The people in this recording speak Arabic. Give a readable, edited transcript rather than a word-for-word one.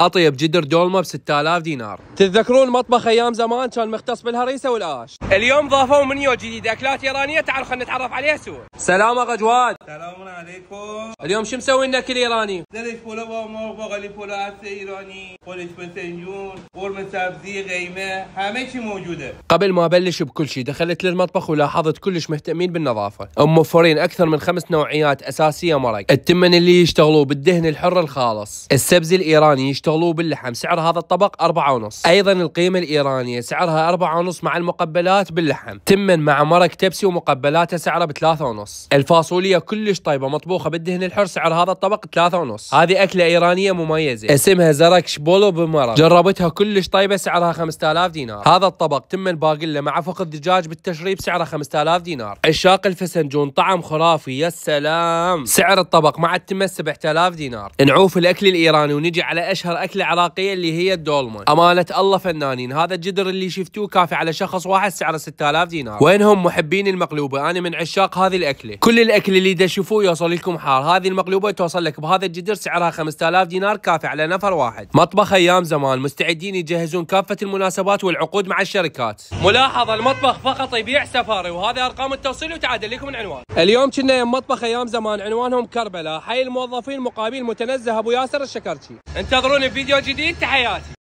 اطيب جدر دولمه ب 6000 دينار. تتذكرون مطبخ ايام زمان كان مختص بالهريسه والآش. اليوم ضافوا منيو جديد اكلات ايرانيه، تعالوا خلينا نتعرف عليها سوا. سلام اغا جواد. سلام عليكم. اليوم شو مسوي لنا اكل ايراني؟ دلش فوله با مرغ، باقالی فوله عدس ایرانی، خودش بسنجون، قرمه سبزی، قیمه، همه چی موجوده. قبل ما ابلش بكل شيء دخلت للمطبخ ولاحظت كلش مهتمين بالنظافه، موفرين اكثر من 5 نوعيات اساسيه مرق، التمن اللي يشتغلوه بالدهن الحر الخالص، السبزي الايراني يشتغلوه باللحم، سعر هذا الطبق 4.5، ايضا القيمه الايرانيه سعرها 4.5 مع المقبلات باللحم، تمن مع مرق تبسي ومقبلاته سعره ب 3.5، الفاصوليا كلش طيبه مطبوخه بالدهن الحر، سعر هذا الطبق 3.5، هذه اكله ايرانيه مميزه اسمها زركش بولو بمرق، جربتها كلش طيبه سعرها 5000 دينار، هذا الطبق تمن باقله مع فخذ دجاج بالتشريب سعره 5000 دينار، عشاق الفسنجون طعم خرافي يا سلام، سعر الطبق مع التمن 7000 دينار. نعوف الاكل الايراني ونجي على اشهر اكله عراقيه اللي هي الدولمه، امانه الله فنانين، هذا الجدر اللي شفتوه كافي على شخص واحد سعره 6000 دينار. وينهم محبين المقلوبه؟ انا من عشاق هذه الاكله، كل الاكل اللي تشوفوه يوصل لكم حار، هذه المقلوبه توصل لك بهذا الجدر سعرها 5000 دينار كافي على نفر واحد. مطبخ ايام زمان، مستعدين يجهزون كافه المناسبات والعقود مع الشركات. ملاحظه المطبخ فقط يبيع سفاري، وهذه ارقام التوصيل وتعادل لكم العنوان. اليوم كنا يم مطبخ ايام زمان، عنوانهم كربلاء، حي الموظفين مقابل متنزه ابو ياسر الشكرشي. انتظروني بفيديو جديد، تحياتي.